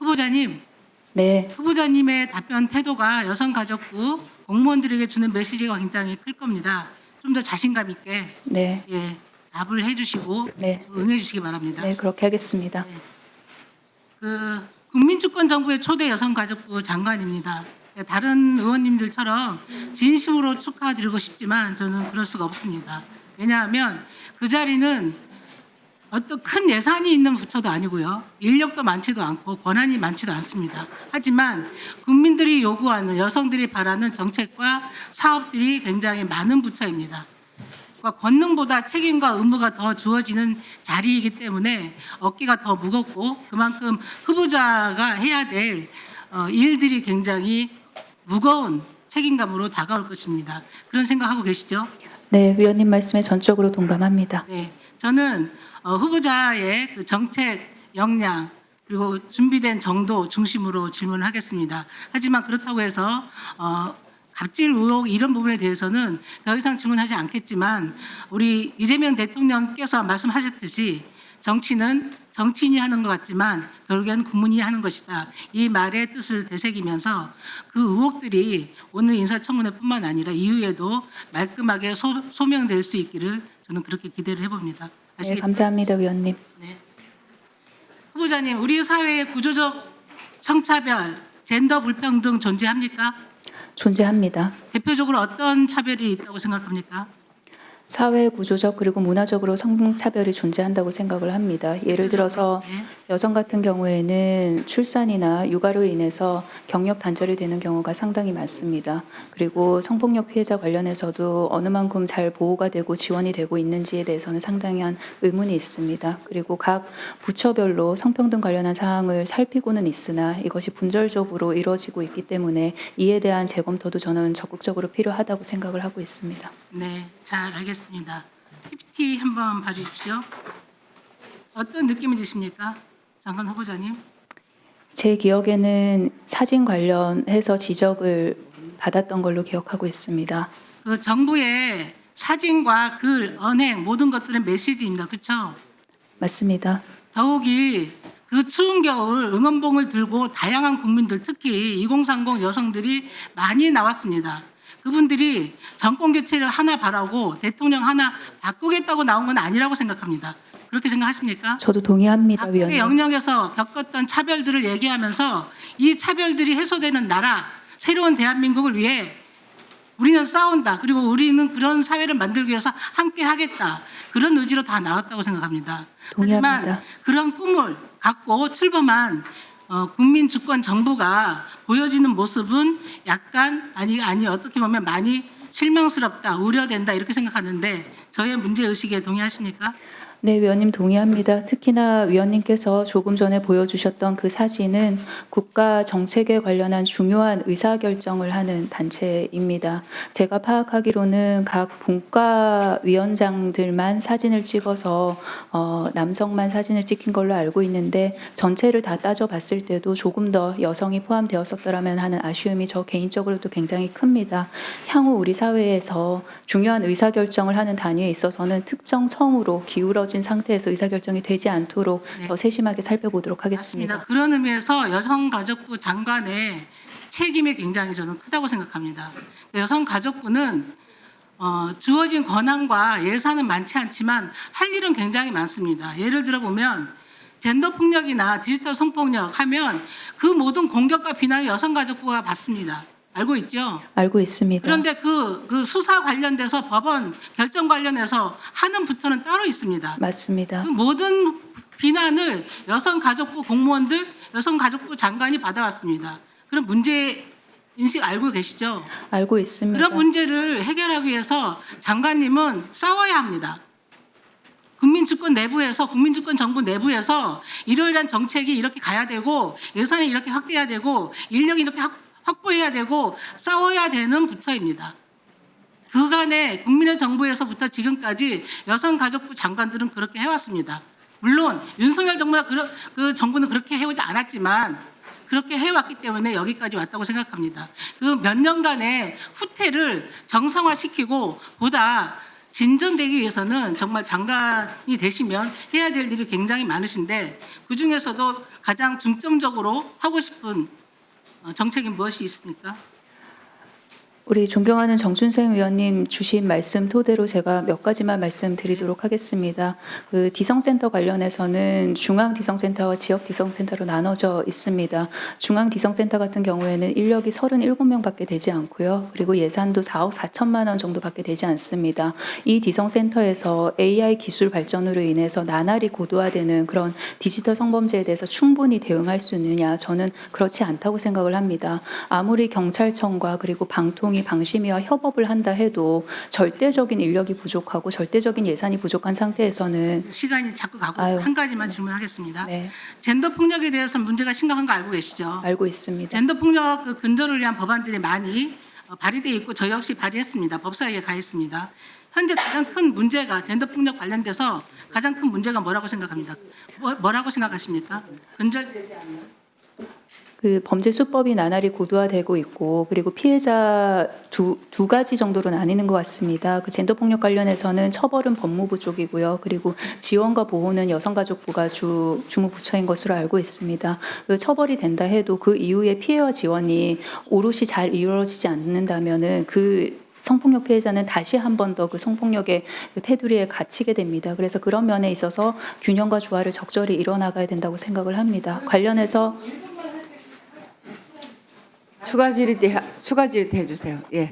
후보자님, 네, 후보자님의 답변 태도가 여성가족부 공무원들에게 주는 메시지가 굉장히 클 겁니다. 좀 더 자신감 있게 네, 답을 해주시고 네, 응해 주시기 바랍니다. 네, 그렇게 하겠습니다. 그 국민주권정부의 초대 여성가족부 장관입니다. 다른 의원님들처럼 진심으로 축하드리고 싶지만 저는 그럴 수가 없습니다. 왜냐하면 그 자리는 어떤 큰 예산이 있는 부처도 아니고요. 인력도 많지도 않고 권한이 많지도 않습니다. 하지만 국민들이 요구하는 여성들이 바라는 정책과 사업들이 굉장히 많은 부처입니다. 그러니까 권능보다 책임과 의무가 더 주어지는 자리이기 때문에 어깨가 더 무겁고 그만큼 후보자가 해야 될 일들이 굉장히 무거운 책임감으로 다가올 것입니다. 그런 생각하고 계시죠? 네, 위원님 말씀에 전적으로 동감합니다. 네, 저는 후보자의 그 정책 역량 그리고 준비된 정도 중심으로 질문을 하겠습니다. 하지만 그렇다고 해서 갑질 의혹 이런 부분에 대해서는 더 이상 질문하지 않겠지만 우리 이재명 대통령께서 말씀하셨듯이 정치는 정치인이 하는 것 같지만 결국엔 국민이 하는 것이다. 이 말의 뜻을 되새기면서 그 의혹들이 오늘 인사청문회뿐만 아니라 이후에도 말끔하게 소명될 수 있기를 저는 그렇게 기대를 해봅니다. 네, 아시겠죠? 감사합니다, 위원님. 네. 후보자님, 우리 사회의 구조적 성차별, 젠더 불평등 존재합니까? 존재합니다. 대표적으로 어떤 차별이 있다고 생각합니까? 사회 구조적 그리고 문화적으로 성차별이 존재한다고 생각을 합니다. 예를 들어서 네. 여성 같은 경우에는 출산이나 육아로 인해서 경력 단절이 되는 경우가 상당히 많습니다. 그리고 성폭력 피해자 관련해서도 어느 만큼 잘 보호가 되고 지원이 되고 있는지에 대해서는 상당한 의문이 있습니다. 그리고 각 부처별로 성평등 관련한 사항을 살피고는 있으나 이것이 분절적으로 이루어지고 있기 때문에 이에 대한 재검토도 저는 적극적으로 필요하다고 생각을 하고 있습니다. 네, 잘 알겠습니다. PPT 한번 봐주십시오. 어떤 느낌이 드십니까? 장관 후보자님. 제 기억에는 사진 관련해서 지적을 받았던 걸로 기억하고 있습니다. 그 정부의 사진과 글, 언행 모든 것들은 메시지입니다. 그렇죠? 맞습니다. 더욱이 그 추운 겨울 응원봉을 들고 다양한 국민들 특히 2030 여성들이 많이 나왔습니다. 그분들이 정권 교체를 하나 바라고 대통령 하나 바꾸겠다고 나온 건 아니라고 생각합니다. 그렇게 생각하십니까? 저도 동의합니다, 각국의 위원님. 영역에서 겪었던 차별들을 얘기하면서 이 차별들이 해소되는 나라, 새로운 대한민국을 위해 우리는 싸운다. 그리고 우리는 그런 사회를 만들기 위해서 함께 하겠다. 그런 의지로 다 나왔다고 생각합니다. 동의합니다. 하지만 그런 꿈을 갖고 출범한 국민 주권 정부가 보여지는 모습은 약간 아니 어떻게 보면 많이 실망스럽다, 우려된다 이렇게 생각하는데 저의 문제 의식에 동의하십니까? 네, 위원님 동의합니다. 특히나 위원님께서 조금 전에 보여주셨던 그 사진은 국가 정책에 관련한 중요한 의사결정을 하는 단체입니다. 제가 파악하기로는 각 분과위원장들만 사진을 찍어서 남성만 사진을 찍힌 걸로 알고 있는데 전체를 다 따져봤을 때도 조금 더 여성이 포함되었었더라면 하는 아쉬움이 저 개인적으로도 굉장히 큽니다. 향후 우리 사회에서 중요한 의사결정을 하는 단위에 있어서는 특정 성으로 기울어진 상태에서 의사결정이 되지 않도록 네. 더 세심하게 살펴보도록 하겠습니다. 맞습니다. 그런 의미에서 여성가족부 장관의 책임이 굉장히 저는 크다고 생각합니다. 여성가족부는 주어진 권한과 예산은 많지 않지만 할 일은 굉장히 많습니다. 예를 들어 보면 젠더 폭력이나 디지털 성폭력 하면 그 모든 공격과 비난을 여성가족부가 받습니다. 알고 있죠? 알고 있습니다. 그런데 그 수사 관련돼서 법원 결정 관련해서 하는 부처는 따로 있습니다. 맞습니다. 그 모든 비난을 여성가족부 공무원들, 여성가족부 장관이 받아왔습니다. 그런 문제 인식 알고 계시죠? 알고 있습니다. 그런 문제를 해결하기 위해서 장관님은 싸워야 합니다. 국민주권 내부에서 국민주권 정부 내부에서 이러이러한 정책이 이렇게 가야 되고 예산이 이렇게 확대해야 되고 인력이 이렇게 확보해야 되고 싸워야 되는 부처입니다. 그간에 국민의 정부에서부터 지금까지 여성가족부 장관들은 그렇게 해왔습니다. 물론 윤석열 정부가 그 정부는 그렇게 해오지 않았지만 그렇게 해왔기 때문에 여기까지 왔다고 생각합니다. 그 몇 년간의 후퇴를 정상화시키고 보다 진전되기 위해서는 정말 장관이 되시면 해야 될 일이 굉장히 많으신데 그중에서도 가장 중점적으로 하고 싶은 정책이 무엇이 있습니까? 우리 존경하는 정춘생 의원님 주신 말씀 토대로 제가 몇 가지만 말씀드리도록 하겠습니다. 그 디성센터 관련해서는 중앙 디성센터와 지역 디성센터로 나눠져 있습니다. 중앙 디성센터 같은 경우에는 인력이 37명밖에 되지 않고요. 그리고 예산도 4억 4천만 원 정도밖에 되지 않습니다. 이 디성센터에서 AI 기술 발전으로 인해서 나날이 고도화되는 그런 디지털 성범죄에 대해서 충분히 대응할 수 있느냐? 저는 그렇지 않다고 생각을 합니다. 아무리 경찰청과 그리고 방심위와 협업을 한다 해도 절대적인 인력이 부족하고 절대적인 예산이 부족한 상태에서는 시간이 자꾸 가고 아유. 있어요. 한 가지만 질문하겠습니다. 네, 젠더 폭력에 대해서 문제가 심각한 거 알고 계시죠? 알고 있습니다. 젠더 폭력 그 근절을 위한 법안들이 많이 발의돼 있고 저 역시 발의했습니다. 법사위에 가 있습니다. 현재 가장 큰 문제가 젠더 폭력 관련돼서 가장 큰 문제가 뭐라고 생각합니다. 뭐라고 생각하십니까? 근절되지 않는. 그 범죄 수법이 나날이 고도화되고 있고 그리고 피해자 두 가지 정도로 나뉘는 것 같습니다. 그 젠더 폭력 관련해서는 처벌은 법무부 쪽이고요. 그리고 지원과 보호는 여성가족부가 주무부처인 것으로 알고 있습니다. 그 처벌이 된다 해도 그 이후에 피해와 지원이 오롯이 잘 이루어지지 않는다면은 그 성폭력 피해자는 다시 한 번 더 그 성폭력의 그 테두리에 갇히게 됩니다. 그래서 그런 면에 있어서 균형과 조화를 적절히 이뤄나가야 된다고 생각을 합니다. 관련해서 추가 질의 때 해주세요. 예.